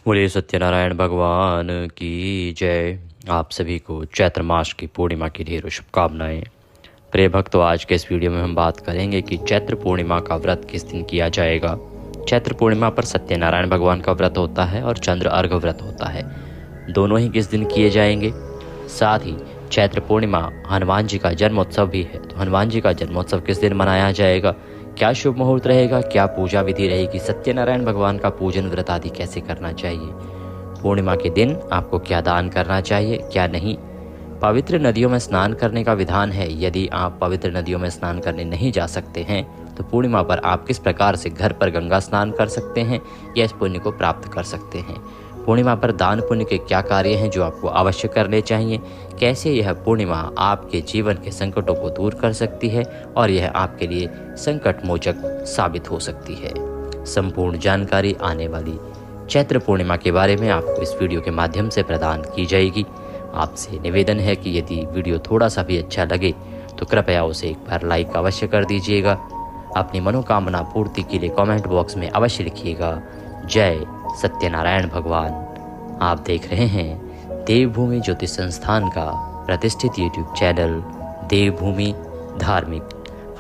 बोले सत्यनारायण भगवान की जय। आप सभी को चैत्र मास की पूर्णिमा की ढेरों शुभकामनाएं। प्रिय भक्तों, आज के इस वीडियो में हम बात करेंगे कि चैत्र पूर्णिमा का व्रत किस दिन किया जाएगा। चैत्र पूर्णिमा पर सत्यनारायण भगवान का व्रत होता है और चंद्र अर्घ व्रत होता है। दोनों ही किस दिन किए जाएंगे। साथ ही चैत्र पूर्णिमा हनुमान जी का जन्मोत्सव भी है, तो हनुमान जी का जन्मोत्सव किस दिन मनाया जाएगा, क्या शुभ मुहूर्त रहेगा, क्या पूजा विधि रहेगी, सत्यनारायण भगवान का पूजन व्रत आदि कैसे करना चाहिए, पूर्णिमा के दिन आपको क्या दान करना चाहिए क्या नहीं, पवित्र नदियों में स्नान करने का विधान है। यदि आप पवित्र नदियों में स्नान करने नहीं जा सकते हैं तो पूर्णिमा पर आप किस प्रकार से घर पर गंगा स्नान कर सकते हैं या इस पुण्य को प्राप्त कर सकते हैं। पूर्णिमा पर दान पुण्य के क्या कार्य हैं जो आपको अवश्य करने चाहिए, कैसे यह पूर्णिमा आपके जीवन के संकटों को दूर कर सकती है और यह आपके लिए संकट मोचक साबित हो सकती है। संपूर्ण जानकारी आने वाली चैत्र पूर्णिमा के बारे में आपको इस वीडियो के माध्यम से प्रदान की जाएगी। आपसे निवेदन है कि यदि वीडियो थोड़ा सा भी अच्छा लगे तो कृपया उसे एक बार लाइक अवश्य कर दीजिएगा। अपनी मनोकामना पूर्ति के लिए कमेंट बॉक्स में अवश्य लिखिएगा जय सत्यनारायण भगवान। आप देख रहे हैं देवभूमि ज्योतिष संस्थान का प्रतिष्ठित यूट्यूब चैनल देवभूमि धार्मिक।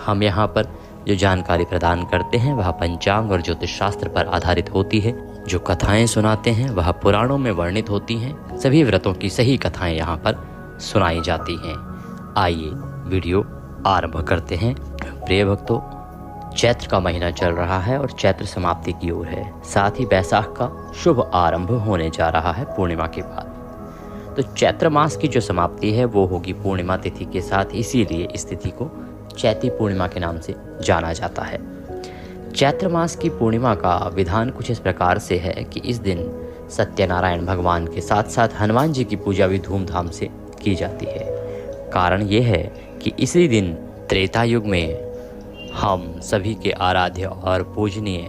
हम यहाँ पर जो जानकारी प्रदान करते हैं वह पंचांग और ज्योतिष शास्त्र पर आधारित होती है। जो कथाएं सुनाते हैं वह पुराणों में वर्णित होती हैं। सभी व्रतों की सही कथाएं यहाँ पर सुनाई जाती हैं। आइए वीडियो आरंभ करते हैं। प्रिय भक्तों, चैत्र का महीना चल रहा है और चैत्र समाप्ति की ओर है। साथ ही वैशाख का शुभ आरंभ होने जा रहा है पूर्णिमा के बाद। तो चैत्र मास की जो समाप्ति है वो होगी पूर्णिमा तिथि के साथ, इसीलिए इस तिथि को चैती पूर्णिमा के नाम से जाना जाता है। चैत्र मास की पूर्णिमा का विधान कुछ इस प्रकार से है कि इस दिन सत्यनारायण भगवान के साथ साथ हनुमान जी की पूजा भी धूमधाम से की जाती है। कारण ये है कि इसी दिन त्रेता युग में हम सभी के आराध्य और पूजनीय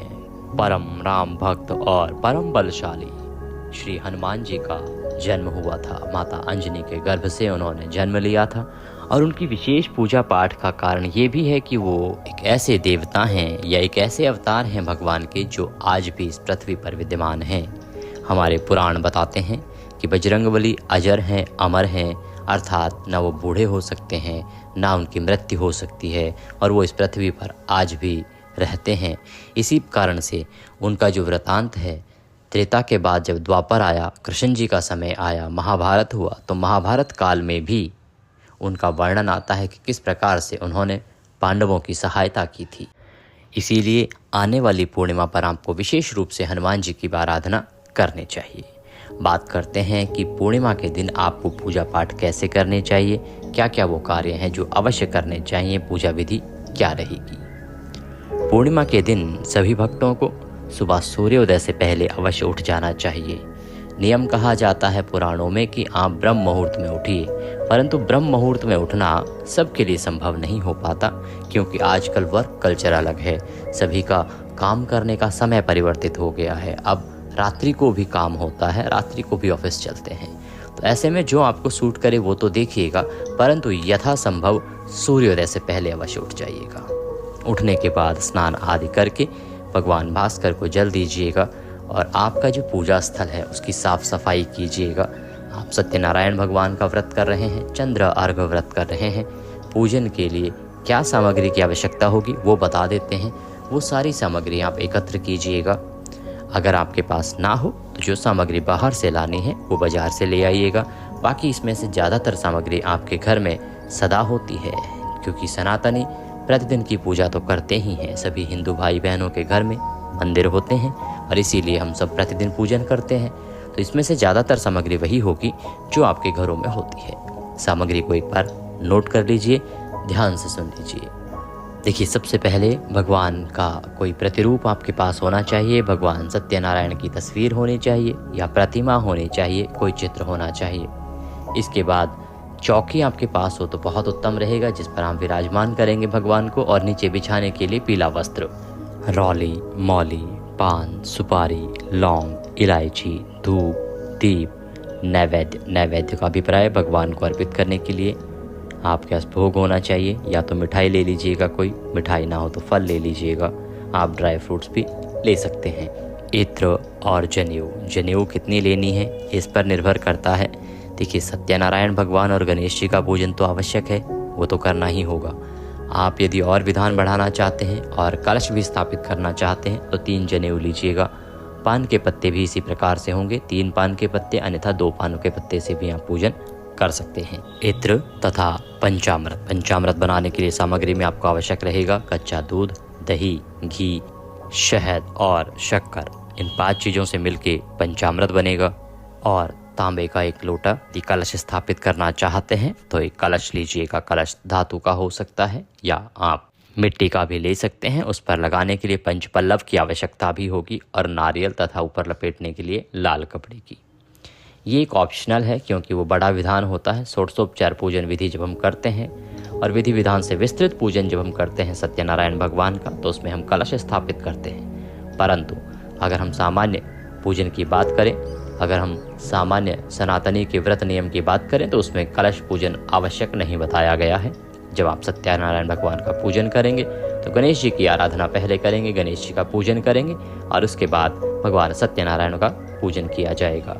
परम राम भक्त और परम बलशाली श्री हनुमान जी का जन्म हुआ था। माता अंजनी के गर्भ से उन्होंने जन्म लिया था और उनकी विशेष पूजा पाठ का कारण ये भी है कि वो एक ऐसे देवता हैं या एक ऐसे अवतार हैं भगवान के जो आज भी इस पृथ्वी पर विद्यमान हैं। हमारे पुराण बताते हैं कि बजरंगबली अजर हैं, अमर हैं, अर्थात ना वो बूढ़े हो सकते हैं ना उनकी मृत्यु हो सकती है और वो इस पृथ्वी पर आज भी रहते हैं। इसी कारण से उनका जो वृतांत है, त्रेता के बाद जब द्वापर आया, कृष्ण जी का समय आया, महाभारत हुआ, तो महाभारत काल में भी उनका वर्णन आता है कि किस प्रकार से उन्होंने पांडवों की सहायता की थी। इसीलिए आने वाली पूर्णिमा पर आपको विशेष रूप से हनुमान जी की आराधना करनी चाहिए। बात करते हैं कि पूर्णिमा के दिन आपको पूजा पाठ कैसे करने चाहिए, क्या क्या वो कार्य हैं जो अवश्य करने चाहिए, पूजा विधि क्या रहेगी। पूर्णिमा के दिन सभी भक्तों को सुबह सूर्योदय से पहले अवश्य उठ जाना चाहिए। नियम कहा जाता है पुराणों में कि आप ब्रह्म मुहूर्त में उठिए, परंतु ब्रह्म मुहूर्त में उठना सबके लिए संभव नहीं हो पाता, क्योंकि आजकल वर्क कल्चर अलग है। सभी का काम करने का समय परिवर्तित हो गया है। अब रात्रि को भी काम होता है, रात्रि को भी ऑफिस चलते हैं। तो ऐसे में जो आपको सूट करे वो तो देखिएगा, परंतु यथासंभव सूर्योदय से पहले अवश्य उठ जाइएगा। उठने के बाद स्नान आदि करके भगवान भास्कर को जल दीजिएगा और आपका जो पूजा स्थल है उसकी साफ सफाई कीजिएगा। आप सत्यनारायण भगवान का व्रत कर रहे हैं, चंद्र अर्घ व्रत कर रहे हैं, पूजन के लिए क्या सामग्री की आवश्यकता होगी वो बता देते हैं। वो सारी सामग्री आप एकत्र कीजिएगा। अगर आपके पास ना हो तो जो सामग्री बाहर से लानी है वो बाजार से ले आइएगा। बाकी इसमें से ज़्यादातर सामग्री आपके घर में सदा होती है, क्योंकि सनातनी प्रतिदिन की पूजा तो करते ही हैं। सभी हिंदू भाई बहनों के घर में मंदिर होते हैं और इसीलिए हम सब प्रतिदिन पूजन करते हैं। तो इसमें से ज़्यादातर सामग्री वही होगी जो आपके घरों में होती है। सामग्री को एक बार नोट कर लीजिए, ध्यान से सुन लीजिए। देखिए, सबसे पहले भगवान का कोई प्रतिरूप आपके पास होना चाहिए। भगवान सत्यनारायण की तस्वीर होनी चाहिए या प्रतिमा होनी चाहिए, कोई चित्र होना चाहिए। इसके बाद चौकी आपके पास हो तो बहुत उत्तम रहेगा, जिस पर आप विराजमान करेंगे भगवान को, और नीचे बिछाने के लिए पीला वस्त्र, रौली, मौली, पान, सुपारी, लौंग, इलायची, धूप, दीप, नैवेद्य का अभिप्राय भगवान को अर्पित करने के लिए आपके पास भोग होना चाहिए। या तो मिठाई ले लीजिएगा, कोई मिठाई ना हो तो फल ले लीजिएगा, आप ड्राई फ्रूट्स भी ले सकते हैं। इत्र और जनेऊ। जनेऊ कितनी लेनी है इस पर निर्भर करता है। देखिए, सत्यनारायण भगवान और गणेश जी का पूजन तो आवश्यक है, वो तो करना ही होगा। आप यदि और विधान बढ़ाना चाहते हैं और कलश भी स्थापित करना चाहते हैं तो 3 जनेऊ लीजिएगा। पान के पत्ते भी इसी प्रकार से होंगे, 3 पान के पत्ते, अन्यथा 2 पानों के पत्ते से भी आप पूजन कर सकते हैं। इत्र तथा पंचामृत। पंचामृत बनाने के लिए सामग्री में आपको आवश्यक रहेगा कच्चा दूध, दही, घी, शहद और शक्कर। इन 5 चीज़ों से मिलके पंचामृत बनेगा। और तांबे का 1 लोटा। यदि कलश स्थापित करना चाहते हैं तो एक कलश लीजिएगा। कलश धातु का हो सकता है या आप मिट्टी का भी ले सकते हैं। उस पर लगाने के लिए पंचपल्लव की आवश्यकता भी होगी और नारियल तथा ऊपर लपेटने के लिए लाल कपड़े की। ये एक ऑप्शनल है क्योंकि वो बड़ा विधान होता है। षोडशोपचार पूजन विधि जब हम करते हैं और विधि विधान से विस्तृत पूजन जब हम करते हैं सत्यनारायण भगवान का, तो उसमें हम कलश स्थापित करते हैं। परंतु अगर हम सामान्य पूजन की बात करें, अगर हम सामान्य सनातनी के व्रत नियम की बात करें तो उसमें कलश पूजन आवश्यक नहीं बताया गया है। जब आप सत्यनारायण भगवान का पूजन करेंगे तो गणेश जी की आराधना पहले करेंगे, गणेश जी का पूजन करेंगे और उसके बाद भगवान सत्यनारायण का पूजन किया जाएगा।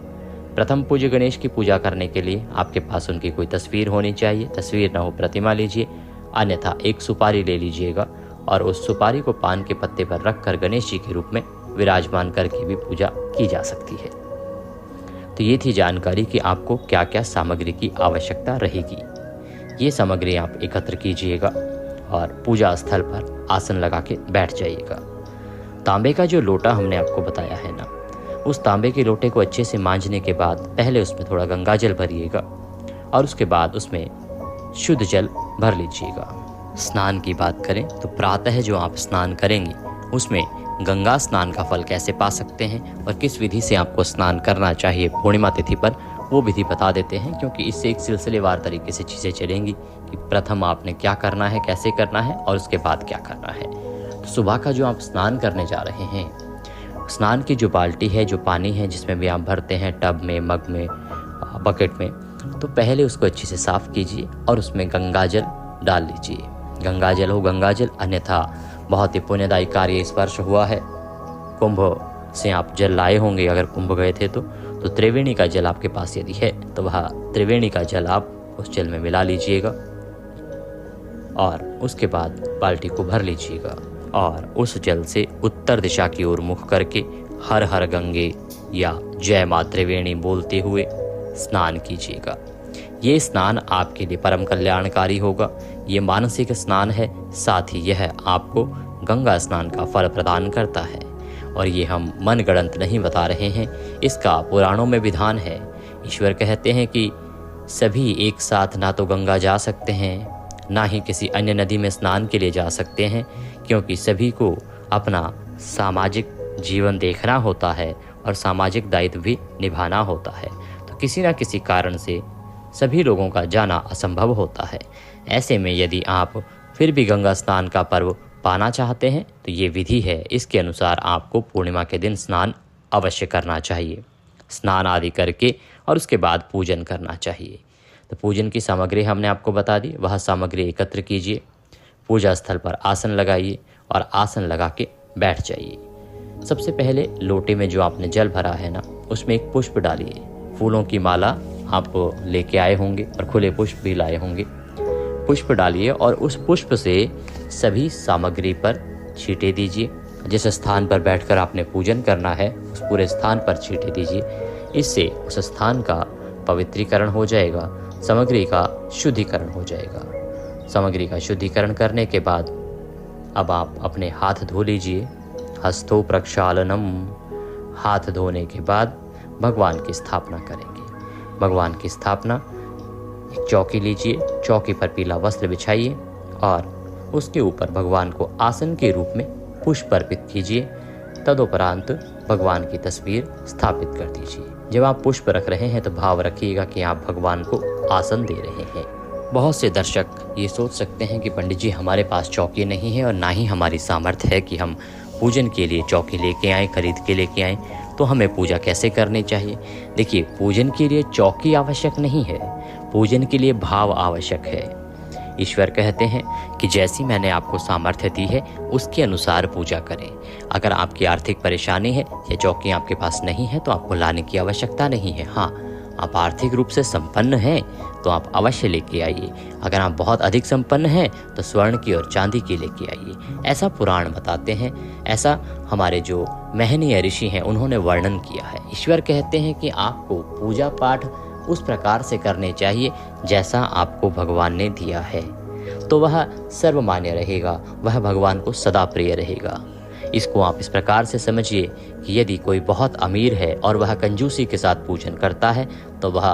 प्रथम पूज्य गणेश की पूजा करने के लिए आपके पास उनकी कोई तस्वीर होनी चाहिए। तस्वीर न हो प्रतिमा लीजिए, अन्यथा 1 सुपारी ले लीजिएगा और उस सुपारी को पान के पत्ते पर रखकर गणेश जी के रूप में विराजमान करके भी पूजा की जा सकती है। तो ये थी जानकारी कि आपको क्या क्या सामग्री की आवश्यकता रहेगी। ये सामग्री आप एकत्र कीजिएगा और पूजा स्थल पर आसन लगा के बैठ जाइएगा। तांबे का जो लोटा हमने आपको बताया है ना, उस तांबे के लोटे को अच्छे से मांजने के बाद पहले उसमें थोड़ा गंगा जल भरिएगा और उसके बाद उसमें शुद्ध जल भर लीजिएगा। स्नान की बात करें तो प्रातः जो आप स्नान करेंगे उसमें गंगा स्नान का फल कैसे पा सकते हैं और किस विधि से आपको स्नान करना चाहिए पूर्णिमा तिथि पर, वो विधि बता देते हैं। क्योंकि इससे एक सिलसिलेवार तरीके से चीज़ें चलेंगी कि प्रथम आपने क्या करना है, कैसे करना है और उसके बाद क्या करना है। तो सुबह का जो आप स्नान करने जा रहे हैं, स्नान की जो बाल्टी है, जो पानी है जिसमें भी आप भरते हैं, टब में, मग में, बकेट में, तो पहले उसको अच्छे से साफ़ कीजिए और उसमें गंगा जल डाल लीजिए। गंगा जल हो गंगा जल, अन्यथा बहुत ही पुण्यदायी कार्य स्पर्श हुआ है। कुंभ से आप जल लाए होंगे, अगर कुंभ गए थे तो त्रिवेणी का जल आपके पास यदि है तो वह त्रिवेणी का जल आप उस जल में मिला लीजिएगा और उसके बाद बाल्टी को भर लीजिएगा और उस जल से उत्तर दिशा की ओर मुख करके हर हर गंगे या जय माँ त्रिवेणी बोलते हुए स्नान कीजिएगा। ये स्नान आपके लिए परम कल्याणकारी होगा। ये मानसिक स्नान है, साथ ही यह आपको गंगा स्नान का फल प्रदान करता है। और ये हम मनगढ़ंत नहीं बता रहे हैं, इसका पुराणों में विधान है। ईश्वर कहते हैं कि सभी एक साथ ना तो गंगा जा सकते हैं, ना ही किसी अन्य नदी में स्नान के लिए जा सकते हैं, क्योंकि सभी को अपना सामाजिक जीवन देखना होता है और सामाजिक दायित्व भी निभाना होता है। तो किसी न किसी कारण से सभी लोगों का जाना असंभव होता है। ऐसे में यदि आप फिर भी गंगा स्नान का पर्व पाना चाहते हैं तो ये विधि है। इसके अनुसार आपको पूर्णिमा के दिन स्नान अवश्य करना चाहिए। स्नान आदि करके और उसके बाद पूजन करना चाहिए। तो पूजन की सामग्री हमने आपको बता दी, वह सामग्री एकत्र कीजिए, पूजा स्थल पर आसन लगाइए और आसन लगा के बैठ जाइए। सबसे पहले लोटे में जो आपने जल भरा है ना, उसमें एक पुष्प डालिए। फूलों की माला आप लेके आए होंगे और खुले पुष्प भी लाए होंगे। पुष्प डालिए और उस पुष्प से सभी सामग्री पर छींटे दीजिए। जिस स्थान पर बैठकर आपने पूजन करना है उस पूरे स्थान पर छींटे दीजिए। इससे उस स्थान का पवित्रीकरण हो जाएगा, सामग्री का शुद्धिकरण हो जाएगा। सामग्री का शुद्धिकरण करने के बाद अब आप अपने हाथ धो लीजिए। हस्तो प्रक्षालनम। हाथ धोने के बाद भगवान की स्थापना करेंगे। भगवान की स्थापना, एक चौकी लीजिए, चौकी पर पीला वस्त्र बिछाइए और उसके ऊपर भगवान को आसन के रूप में पुष्प अर्पित कीजिए। तदुपरांत भगवान की तस्वीर स्थापित कर दीजिए। जब आप पुष्प रख रहे हैं तो भाव रखिएगा कि आप भगवान को आसन दे रहे हैं। बहुत से दर्शक ये सोच सकते हैं कि पंडित जी हमारे पास चौकी नहीं है और ना ही हमारी सामर्थ्य है कि हम पूजन के लिए चौकी लेके आएँ, खरीद के लेके आएँ, तो हमें पूजा कैसे करनी चाहिए। देखिए, पूजन के लिए चौकी आवश्यक नहीं है, पूजन के लिए भाव आवश्यक है। ईश्वर कहते हैं कि जैसी मैंने आपको सामर्थ्य दी है उसके अनुसार पूजा करें। अगर आपकी आर्थिक परेशानी है या चौकी आपके पास नहीं है तो आपको लाने की आवश्यकता नहीं है। हाँ, आप आर्थिक रूप से संपन्न हैं तो आप अवश्य लेके आइए। अगर आप बहुत अधिक संपन्न हैं तो स्वर्ण की और चांदी की लेके आइए। ऐसा पुराण बताते हैं, ऐसा हमारे जो महनीय ऋषि हैं उन्होंने वर्णन किया है। ईश्वर कहते हैं कि आपको पूजा पाठ उस प्रकार से करने चाहिए जैसा आपको भगवान ने दिया है, तो वह सर्वमान्य रहेगा, वह भगवान को सदा प्रिय रहेगा। इसको आप इस प्रकार से समझिए कि यदि कोई बहुत अमीर है और वह कंजूसी के साथ पूजन करता है तो वह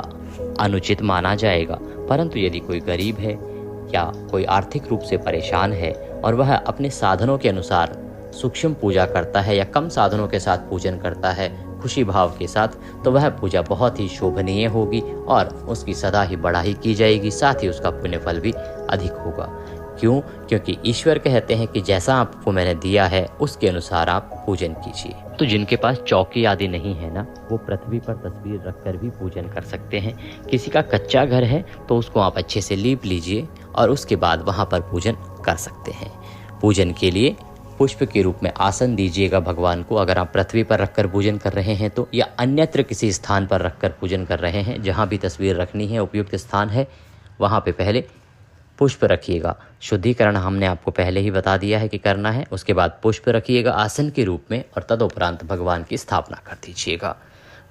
अनुचित माना जाएगा, परंतु यदि कोई गरीब है या कोई आर्थिक रूप से परेशान है और वह अपने साधनों के अनुसार सूक्ष्म पूजा करता है या कम साधनों के साथ पूजन करता है खुशी भाव के साथ, तो वह पूजा बहुत ही शोभनीय होगी और उसकी सदा ही बढ़ाई की जाएगी, साथ ही उसका पुण्य फल भी अधिक होगा। क्यों? क्योंकि ईश्वर कहते हैं कि जैसा आपको मैंने दिया है उसके अनुसार आप पूजन कीजिए। तो जिनके पास चौकी आदि नहीं है ना, वो पृथ्वी पर तस्वीर रखकर भी पूजन कर सकते हैं। किसी का कच्चा घर है तो उसको आप अच्छे से लीप लीजिए और उसके बाद वहाँ पर पूजन कर सकते हैं। पूजन के लिए पुष्प के रूप में आसन दीजिएगा भगवान को। अगर आप पृथ्वी पर रखकर पूजन कर रहे हैं तो, या अन्यत्र किसी स्थान पर रखकर पूजन कर रहे हैं, जहाँ भी तस्वीर रखनी है उपयुक्त स्थान है वहाँ पे पहले पुष्प रखिएगा। शुद्धिकरण हमने आपको पहले ही बता दिया है कि करना है। उसके बाद पुष्प रखिएगा आसन के रूप में और तदुपरांत भगवान की स्थापना कर दीजिएगा।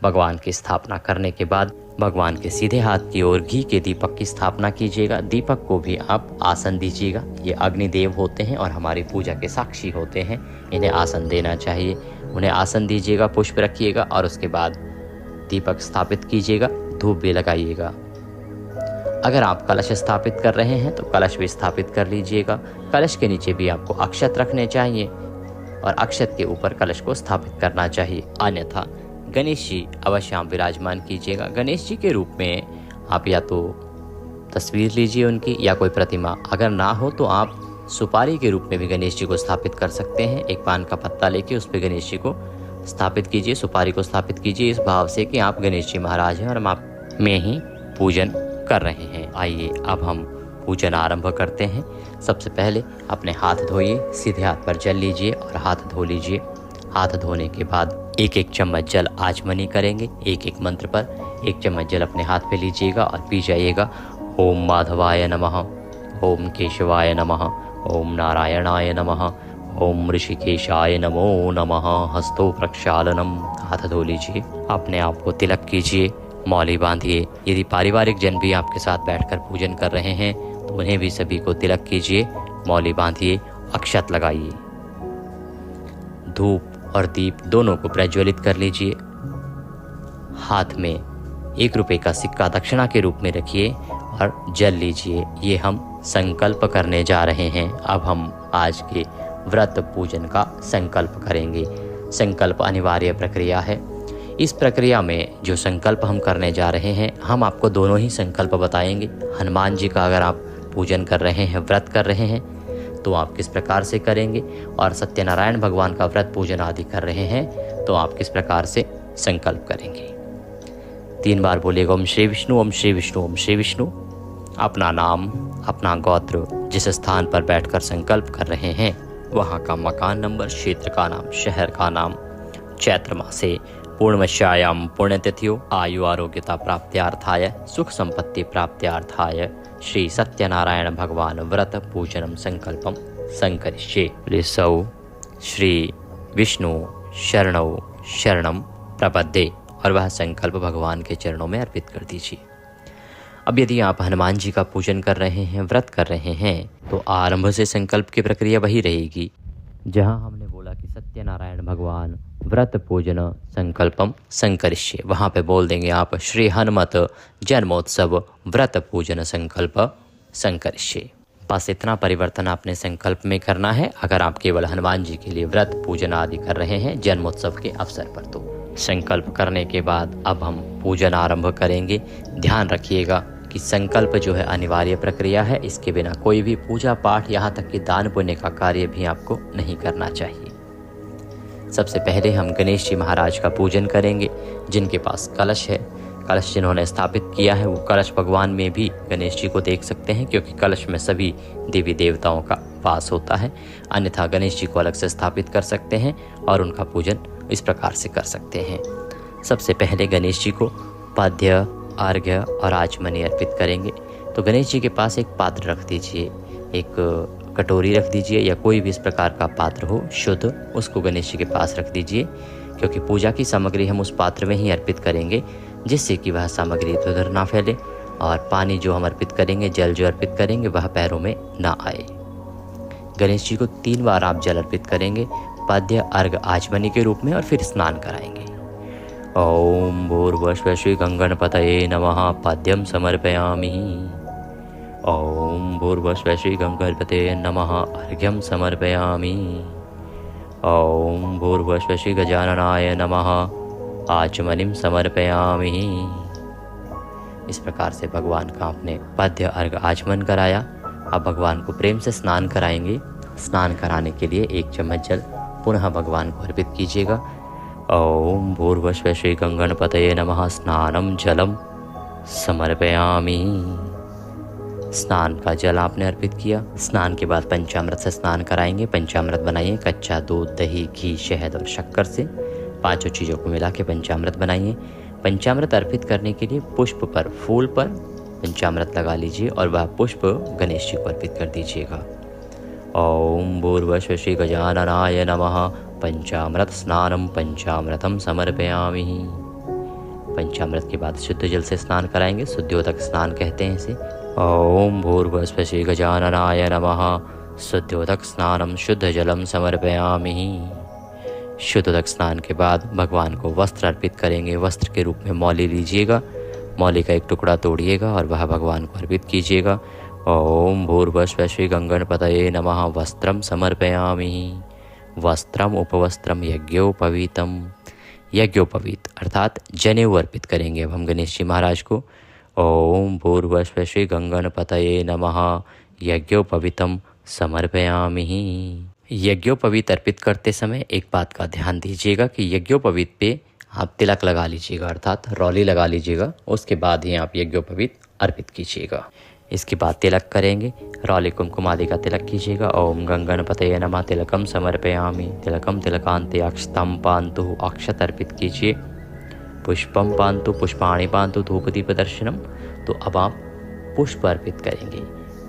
भगवान की स्थापना करने के बाद भगवान के सीधे हाथ की ओर घी के दीपक की स्थापना कीजिएगा। दीपक को भी आप आसन दीजिएगा। ये अग्निदेव होते हैं और हमारी पूजा के साक्षी होते हैं, इन्हें आसन देना चाहिए। उन्हें आसन दीजिएगा, पुष्प रखिएगा और उसके बाद दीपक स्थापित कीजिएगा, धूप भी लगाइएगा। अगर आप कलश स्थापित कर रहे हैं तो कलश भी स्थापित कर लीजिएगा। कलश के नीचे भी आपको अक्षत रखने चाहिए और अक्षत के ऊपर कलश को स्थापित करना चाहिए। अन्यथा गणेश जी अवश्य आप विराजमान कीजिएगा। गणेश जी के रूप में आप या तो तस्वीर लीजिए उनकी या कोई प्रतिमा, अगर ना हो तो आप सुपारी के रूप में भी गणेश जी को स्थापित कर सकते हैं। एक पान का पत्ता लेके उस पर गणेश जी को स्थापित कीजिए, सुपारी को स्थापित कीजिए इस भाव से कि आप गणेश जी महाराज हैं और हम आप में ही पूजन कर रहे हैं। आइए अब हम पूजन आरंभ करते हैं। सबसे पहले अपने हाथ धोइए, सीधे हाथ पर जल लीजिए और हाथ धो लीजिए। हाथ धोने के बाद एक एक चम्मच जल आचमनी करेंगे। एक एक मंत्र पर एक चम्मच जल अपने हाथ पे लीजिएगा और पी जाइएगा। ओम माधवाय नमः, ओम केशवाय नमः, ओम नारायणाय नमः, ओम ऋषिकेशाय नमो नमः। हस्तो प्रक्षालनम। हाथ धो लीजिए, अपने आप को तिलक कीजिए, मौली बांधिए। यदि पारिवारिक जन भी आपके साथ बैठकर पूजन कर रहे हैं तो उन्हें भी सभी को तिलक कीजिए, मौली बांधिए, अक्षत लगाइए। धूप और दीप दोनों को प्रज्वलित कर लीजिए। हाथ में 1 रुपये का सिक्का दक्षिणा के रूप में रखिए और जल लीजिए। ये हम संकल्प करने जा रहे हैं। अब हम आज के व्रत पूजन का संकल्प करेंगे। संकल्प अनिवार्य प्रक्रिया है। इस प्रक्रिया में जो संकल्प हम करने जा रहे हैं, हम आपको दोनों ही संकल्प बताएंगे। हनुमान जी का अगर आप पूजन कर रहे हैं, व्रत कर रहे हैं, तो आप किस प्रकार से करेंगे, और सत्यनारायण भगवान का व्रत पूजन आदि कर रहे हैं तो आप किस प्रकार से संकल्प करेंगे। 3 बार बोलिएगा ओम श्री विष्णु, ओम श्री विष्णु, ओम श्री विष्णु। अपना नाम, अपना गोत्र, जिस स्थान पर बैठकर संकल्प कर रहे हैं वहाँ का मकान नंबर, क्षेत्र का नाम, शहर का नाम, चैत्र मासे पूर्णमस्यायाम पुण्यतिथियो आयु आरोग्यता प्राप्त्यार्थाय सुख संपत्ति प्राप्त्यार्थाय श्री सत्यनारायण भगवान व्रत पूजनम संकल्पम संकरिष्ये। सौ श्री विष्णु शरणौ शरणम प्रपद्ये, और वह संकल्प भगवान के चरणों में अर्पित कर दीजिए। अब यदि आप हनुमान जी का पूजन कर रहे हैं, व्रत कर रहे हैं, तो आरंभ से संकल्प की प्रक्रिया वही रहेगी जहां हमने बोला कि सत्यनारायण भगवान व्रत पूजन संकल्पम संकरिष्ये, वहाँ पे बोल देंगे आप श्री हनुमत जन्मोत्सव व्रत पूजन संकल्प संकरिष्ये। बस इतना परिवर्तन आपने संकल्प में करना है अगर आप केवल हनुमान जी के लिए व्रत पूजन आदि कर रहे हैं जन्मोत्सव के अवसर पर। तो संकल्प करने के बाद अब हम पूजन आरंभ करेंगे। ध्यान रखिएगा कि संकल्प जो है अनिवार्य प्रक्रिया है, इसके बिना कोई भी पूजा पाठ यहाँ तक कि दान पुण्य का कार्य भी आपको नहीं करना चाहिए। सबसे पहले हम गणेश जी महाराज का पूजन करेंगे। जिनके पास कलश है, कलश जिन्होंने स्थापित किया है वो कलश भगवान में भी गणेश जी को देख सकते हैं, क्योंकि कलश में सभी देवी देवताओं का वास होता है। अन्यथा गणेश जी को अलग से स्थापित कर सकते हैं और उनका पूजन इस प्रकार से कर सकते हैं। सबसे पहले गणेश जी को पाद्य, अर्घ्य और आचमनी अर्पित करेंगे। तो गणेश जी के पास एक पात्र रख दीजिए, एक कटोरी रख दीजिए या कोई भी इस प्रकार का पात्र हो शुद्ध, उसको गणेश जी के पास रख दीजिए, क्योंकि पूजा की सामग्री हम उस पात्र में ही अर्पित करेंगे, जिससे कि वह सामग्री इधर उधर ना फैले और पानी जो हम अर्पित करेंगे, जल जो अर्पित करेंगे, वह पैरों में ना आए। गणेश जी को 3 बार आप जल अर्पित करेंगे, पाद्य, अर्घ, आचमनी के रूप में, और फिर स्नान कराएंगे। ओम भूर्भुवः श्री गंगणपतये नमः। पाद्यम समर्पयामि। ओम भूर्भुवः श्री गंगणपतये नमः। अर्घ्यम समर्पयामि। ओम भूर्भुवः श्री गजाननाय नमः। आचमनीं समर्पयामि। इस प्रकार से भगवान का आपने पाद्य, अर्घ, आचमन कराया। अब भगवान को प्रेम से स्नान कराएंगे। स्नान कराने के लिए 1 चम्मच जल पुनः भगवान को अर्पित कीजिएगा। ओम भूर्भुवः श्री गंगणपतये नमः। स्नानं जलम समर्पयामि। स्नान का जल आपने अर्पित किया। स्नान के बाद पंचामृत से स्नान कराएंगे। पंचामृत बनाइए कच्चा दूध, दही, घी, शहद और शक्कर से 5 चीज़ों को मिला के पंचामृत बनाइए। पंचामृत अर्पित करने के लिए पुष्प पर, फूल पर पंचामृत लगा लीजिए और वह पुष्प गणेश जी को अर्पित कर दीजिएगा। ओम भूर्भुवः श्री गजाननाय नमः। पंचामृत स्नानम पंचामृतम समर्पयामि। पंचामृत के बाद शुद्ध जल से स्नान कराएंगे। शुद्धोदक स्नान कहते हैं इसे। ओम भूर्भुवः श्री गजाननाय नमः। शुद्धोदक स्नानम शुद्ध जलम समर्पयामि। शुद्धोदक स्नान के बाद भगवान को वस्त्र अर्पित करेंगे। वस्त्र के रूप में मौली लीजिएगा। मौली का एक टुकड़ा तोड़िएगा और वह भगवान को अर्पित कीजिएगा। ओम भूर्भुवः श्री गंगणपतये नमः। वस्त्रम समर्पयामि। वस्त्रम उपवस्त्रम यज्ञोपवीतम। यज्ञोपवीत अर्थात जनेऊ अर्पित करेंगे अब हम गणेश जी महाराज को। ओम भूर्भुवः श्री गंगणपतये नमः। यज्ञोपवीतम समर्पयामि। यज्ञोपवीत अर्पित करते समय एक बात का ध्यान दीजिएगा कि यज्ञोपवीत पे आप तिलक लगा लीजिएगा, अर्थात रौली लगा लीजिएगा। उसके बाद ही आप यज्ञोपवीत अर्पित कीजिएगा। इसके बाद तिलक करेंगे। रौली कुमकुम आदि का तिलक कीजिएगा। ओम गंगणपतये नमः। तिलकम समर्पयामि। तिलकम तिलकांते अक्षतम पान्तु। अक्षत अर्पित कीजिए। पुष्पम पान्तु। पुष्पाणि पान्तु। धूप दीप दर्शनम। तो अब आप पुष्प अर्पित करेंगे।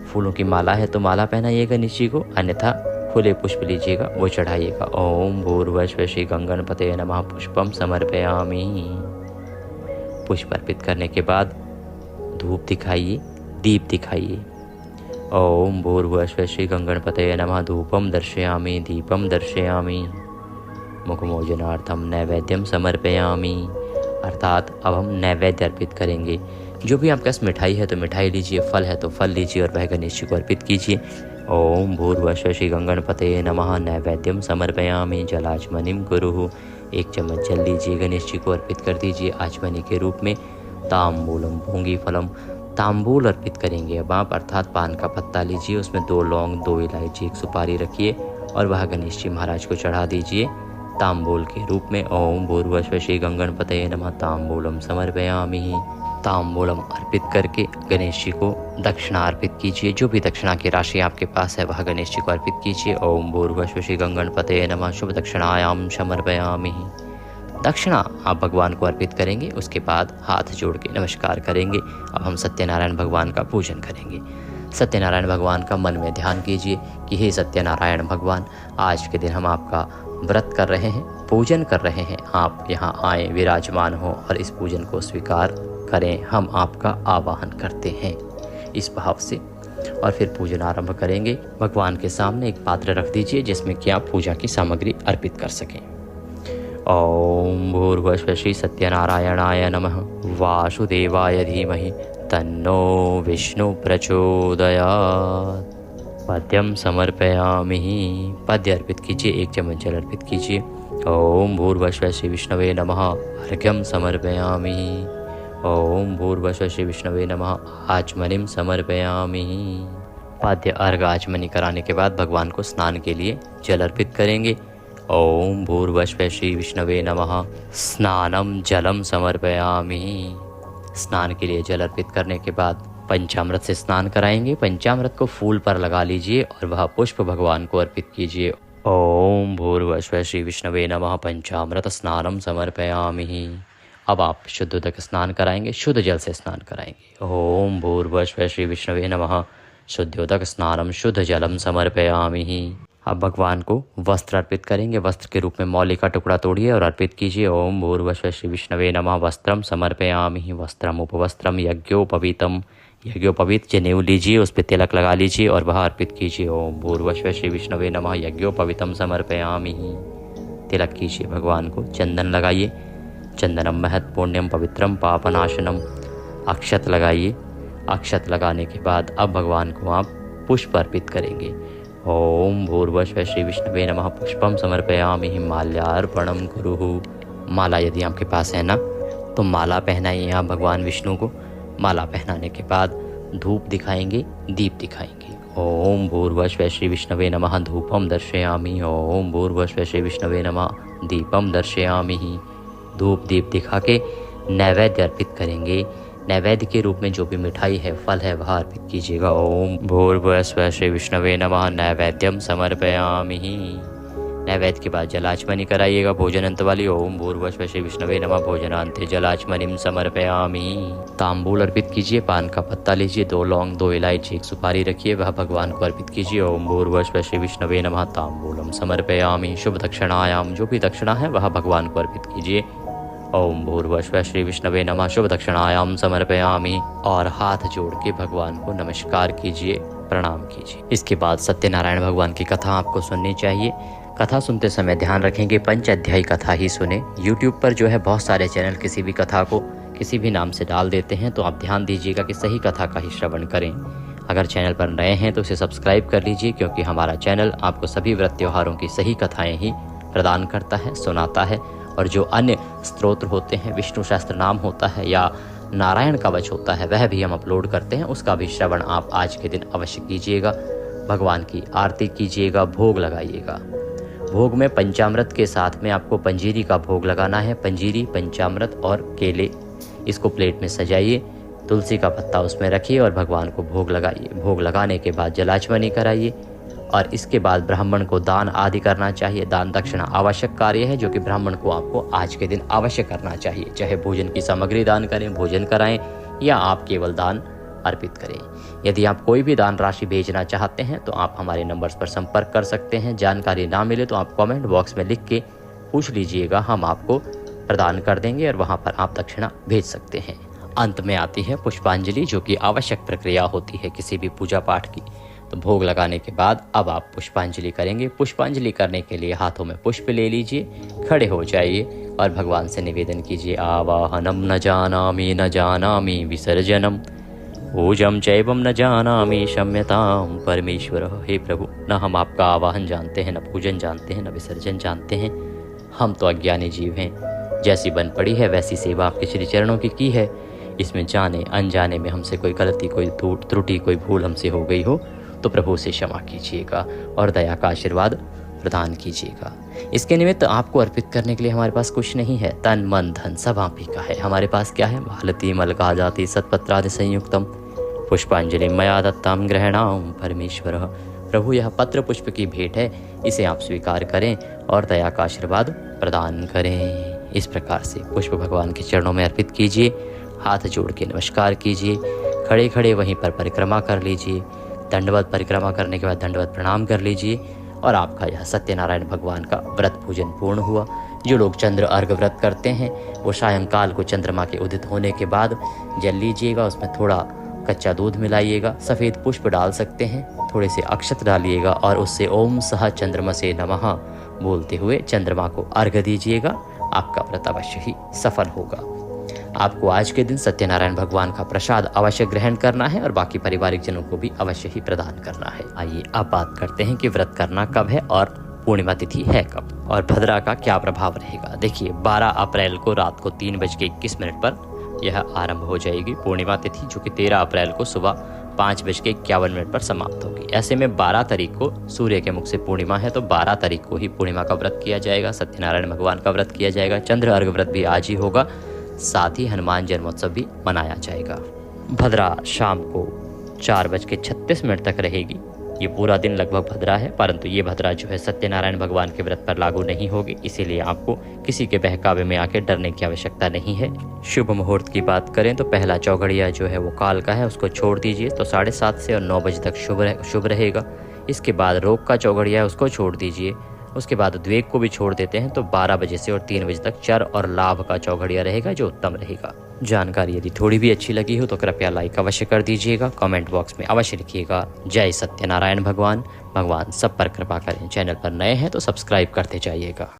फूलों की माला है तो माला पहनाइएगा गणेश जी को, अन्यथा खुले पुष्प लीजिएगा, वो चढ़ाइएगा। ओम भूर्भुवः श्री गंगणपतये नमः। पुष्पम समर्पयामि। पुष्प अर्पित करने के बाद धूप दिखाइए, दीप दिखाइए। ओम भूर्भुवः श्री गंगणपतये नमः। धूपम दर्शयामि। दीपम दर्शयामि। मुखमोजनार्थम नैवेद्यम समर्पयामि। अर्थात अब हम नैवेद्य अर्पित करेंगे। जो भी आपके पास मिठाई है तो मिठाई लीजिए, फल है तो फल लीजिए और वह गणेश जी को अर्पित कीजिए। ओम भूर्भुवः श्री गंगणपतये नमः। नैवेद्यम समर्पयामि। जलाचमनीं कुरुः। 1 चम्मच जल लीजिए, गणेश जी को अर्पित कर दीजिए आचमनी के रूप में। ताम्बूलम भोंगी फलम। तांबूल अर्पित करेंगे अब आप, अर्थात पान का पत्ता लीजिए, उसमें 2 लौंग, 2 इलायची, 1 सुपारी रखिए और वह गणेश जी महाराज को चढ़ा दीजिए तांबूल के रूप में। ओम भूर्भुवः श्री गंगणपतये नमः। तांबूलम समर्पयामि। तांबूलम अर्पित करके गणेश जी को दक्षिणा अर्पित कीजिए। जो भी दक्षिणा की राशि आपके पास है वह गणेश जी को अर्पित कीजिए। ओम भूर्भुवः श्री गंगणपतये नमः। शुभ दक्षिणायाम समर्पयामि। दक्षिणा आप भगवान को अर्पित करेंगे। उसके बाद हाथ जोड़ के नमस्कार करेंगे। अब हम सत्यनारायण भगवान का पूजन करेंगे। सत्यनारायण भगवान का मन में ध्यान कीजिए कि हे सत्यनारायण भगवान, आज के दिन हम आपका व्रत कर रहे हैं, पूजन कर रहे हैं। आप यहाँ आए, विराजमान हो और इस पूजन को स्वीकार करें। हम आपका आवाहन करते हैं इस भाव से और फिर पूजन आरंभ करेंगे। भगवान के सामने एक पात्र रख दीजिए जिसमें कि आप पूजा की सामग्री अर्पित कर सकें। ओम भूर्भुवः श्री सत्यनारायणाय नमः। वासुदेवाय धीमहि तन्नो विष्णु प्रचोदयात्। पद्यम समर्पयामि। पद्य अर्पित कीजिए। 1 चम्मच जल अर्पित कीजिए। ओम भूर्भुवः श्री विष्णवे नमः। अर्घ्यम समर्पयामि। ओम भूर्भुवः श्री विष्णवे नमः। आचमनीं समर्पयामि। पाद्य अर्घ आचमनी कराने के बाद भगवान को स्नान के लिए जल अर्पित करेंगे। ओम भूर्भुवः श्री विष्णवे नमः। स्नानं जलम समर्पयामि। स्नान के लिए जल अर्पित करने के बाद पंचामृत से स्नान कराएंगे। पंचामृत को फूल पर लगा लीजिए और वह पुष्प भगवान को अर्पित कीजिए। ओम भूर्भुवस्सुः श्री विष्णवे नमः पंचामृत स्नानम समर्पयामि। अब आप शुद्धोदक स्नान कराएंगे, शुद्ध जल से स्नान कराएंगे। ओम भूर्भुवस्सुः श्री विष्णवे नमः शुद्धोदक स्नानम शुद्ध जलम समर्पयामि। अब भगवान को वस्त्र अर्पित करेंगे। वस्त्र के रूप में मौली का टुकड़ा तोड़िए और अर्पित कीजिए। ओम भूर्भुवस्सुः श्री विष्णवे नमः वस्त्रम समर्पयामि। वस्त्रम उपवस्त्रम यज्ञोपवीतम। यज्ञोपवीत जनेऊ लीजिए, उस पर तिलक लगा लीजिए और वह अर्पित कीजिए। ओम भूर्भुवस्सुः श्री विष्णवे नमः यज्ञोपवीतम समर्पयामि। तिलक कीजिए भगवान को, चंदन लगाइए। चंदनम महत् पुण्यम पवित्रम पापनाशनम। अक्षत लगाइए। अक्षत लगाने के बाद अब भगवान को आप पुष्प अर्पित करेंगे। ओम भूर्भुवस्सुः श्री विष्णवे नमः पुष्पम समर्पयामि माल्यार्पणम कुरुः। माला यदि आपके पास है ना तो माला पहनाइए आप भगवान विष्णु को। माला पहनाने के बाद धूप दिखाएंगे, दीप दिखाएंगे। ओम भूर्भुवस्सुः श्री विष्णवे नमः धूपम दर्शयामि। ओम भूर्भुवस्सुः श्री विष्णवे नमः दीपम दर्शयामि। धूप दीप दिखा के नैवेद्य अर्पित करेंगे। नैवेद्य के रूप में जो भी मिठाई है, फल है, वह अर्पित कीजिएगा। ओम भूर्भुवस्सुः श्री विष्णवे नमः नैवेद्यम समर्पयामि। नैवेद्य के बाद जलाचमनी कराइएगा भोजन अंत वाली। ओम भूर्भुवस्सुः श्री विष्णवे नमः भोजनान्ते जलाचमनीम समर्पयामि। तांबूल अर्पित कीजिए। पान का पत्ता लीजिए, 2 लौंग, 2 इलायची, 1 सुपारी रखिए, वह भगवान को अर्पित कीजिए। ओम भूर्भुवस्सुः श्री विष्णवे नमः तांबूलम समर्पयामि। शुभ दक्षिणायाम, जो भी दक्षिणा है वह भगवान को अर्पित कीजिए। ओम भूर्भुवस्सुः श्री विष्णवे नमः शुभ दक्षिणायाम समर्पयामि। और हाथ जोड़ के भगवान को नमस्कार कीजिए, प्रणाम कीजिए। इसके बाद सत्यनारायण भगवान की कथा आपको सुननी चाहिए। कथा सुनते समय ध्यान रखेंगे पंच अध्यायी कथा ही सुने। यूट्यूब पर जो है बहुत सारे चैनल किसी भी कथा को किसी भी नाम से डाल देते हैं, तो आप ध्यान दीजिएगा कि सही कथा का ही श्रवण करें। अगर चैनल पर नए हैं तो उसे सब्सक्राइब कर लीजिए, क्योंकि हमारा चैनल आपको सभी व्रत त्योहारों की सही कथाएं ही प्रदान करता है, सुनाता है। और जो अन्य स्तोत्र होते हैं, विष्णु सहस्त्र नाम होता है या नारायण कवच होता है, वह भी हम अपलोड करते हैं, उसका भी श्रवण आप आज के दिन अवश्य कीजिएगा। भगवान की आरती कीजिएगा, भोग लगाइएगा। भोग में पंचामृत के साथ में आपको पंजीरी का भोग लगाना है। पंजीरी, पंचामृत और केले, इसको प्लेट में सजाइए, तुलसी का पत्ता उसमें रखिए और भगवान को भोग लगाइए। भोग लगाने के बाद जलाचमनी कराइए और इसके बाद ब्राह्मण को दान आदि करना चाहिए। दान दक्षिणा आवश्यक कार्य है, जो कि ब्राह्मण को आपको आज के दिन अवश्य करना चाहिए। चाहे भोजन की सामग्री दान करें, भोजन कराएं, या आप केवल दान अर्पित करें। यदि आप कोई भी दान राशि भेजना चाहते हैं तो आप हमारे नंबर्स पर संपर्क कर सकते हैं। जानकारी ना मिले तो आप कमेंट बॉक्स में लिख के पूछ लीजिएगा, हम आपको प्रदान कर देंगे और वहां पर आप दक्षिणा भेज सकते हैं। अंत में आती है पुष्पांजलि, जो कि आवश्यक प्रक्रिया होती है किसी भी पूजा पाठ की। तो भोग लगाने के बाद अब आप पुष्पांजलि करेंगे। पुष्पांजलि करने के लिए हाथों में पुष्प ले लीजिए, खड़े हो जाइए और भगवान से निवेदन कीजिए। आवाहनम न जानामि विसर्जनम पूजम चैवम न जानामि क्षम्यताम परमेश्वर। हे प्रभु, न हम आपका आवाहन जानते हैं, न पूजन जानते हैं, न विसर्जन जानते हैं। हम तो अज्ञानी जीव हैं। जैसी बन पड़ी है वैसी सेवा आपके श्री चरणों की है। इसमें जाने अनजाने में हमसे कोई गलती, कोई त्रुटि, कोई भूल हमसे हो गई हो तो प्रभु से क्षमा कीजिएगा और दया का आशीर्वाद प्रदान कीजिएगा। इसके निमित्त आपको अर्पित करने के लिए हमारे पास कुछ नहीं है, तन मन धन सब आप ही का है। हमारे पास क्या है? भारती मलका जाति सत्पत्रादि संयुक्तम पुष्पांजलि मया दत्ताम ग्रहणाम परमेश्वर। प्रभु, यह पत्र पुष्प की भेंट है, इसे आप स्वीकार करें और दया का आशीर्वाद प्रदान करें। इस प्रकार से पुष्प भगवान के चरणों में अर्पित कीजिए, हाथ जोड़ के नमस्कार कीजिए, खड़े खड़े वहीं पर परिक्रमा कर लीजिए। दंडवत परिक्रमा करने के बाद दंडवत प्रणाम कर लीजिए और आपका यह सत्यनारायण भगवान का व्रत पूजन पूर्ण हुआ। जो लोग चंद्र अर्घ व्रत करते हैं वो सायंकाल को चंद्रमा के उदित होने के बाद जल लीजिएगा, उसमें थोड़ा कच्चा दूध मिलाइएगा, सफ़ेद पुष्प डाल सकते हैं, थोड़े से अक्षत डालिएगा और उससे ओम सह चंद्रमसे नमः बोलते हुए चंद्रमा को अर्घ दीजिएगा। आपका व्रत अवश्य ही सफल होगा। आपको आज के दिन सत्यनारायण भगवान का प्रसाद अवश्य ग्रहण करना है और बाकी पारिवारिक जनों को भी अवश्य ही प्रदान करना है। आइए अब बात करते हैं कि व्रत करना कब है और पूर्णिमा तिथि है कब और भद्रा का क्या प्रभाव रहेगा। देखिए, 12 अप्रैल को रात को 3:21 पर यह आरंभ हो जाएगी पूर्णिमा तिथि, जो कि 13 अप्रैल को सुबह 5:51 पर समाप्त होगी। ऐसे में 12 तारीख को सूर्य के मुख से पूर्णिमा है, तो 12 तारीख को ही पूर्णिमा का व्रत किया जाएगा, सत्यनारायण भगवान का व्रत किया जाएगा। चंद्र अर्घ व्रत भी आज ही होगा, साथ ही हनुमान जन्मोत्सव भी मनाया जाएगा। भद्रा शाम को 4:36 तक रहेगी। ये पूरा दिन लगभग भद्रा है, परंतु ये भद्रा जो है सत्यनारायण भगवान के व्रत पर लागू नहीं होगी, इसीलिए आपको किसी के बहकावे में आके डरने की आवश्यकता नहीं है। शुभ मुहूर्त की बात करें तो पहला चौघड़िया जो है वो काल का है, उसको छोड़ दीजिए, तो 7:30 से और 9 बजे तक शुभ रहेगा। इसके बाद रोग का चौघड़िया है, उसको छोड़ दीजिए। उसके बाद द्वेग को भी छोड़ देते हैं, तो 12 बजे से और 3 बजे तक चर और लाभ का चौघड़िया रहेगा, जो उत्तम रहेगा। जानकारी यदि थोड़ी भी अच्छी लगी हो तो कृपया लाइक अवश्य कर दीजिएगा, कमेंट बॉक्स में अवश्य लिखिएगा जय सत्यनारायण भगवान। भगवान सब पर कृपा करें। चैनल पर नए हैं तो सब्सक्राइब करते जाइएगा।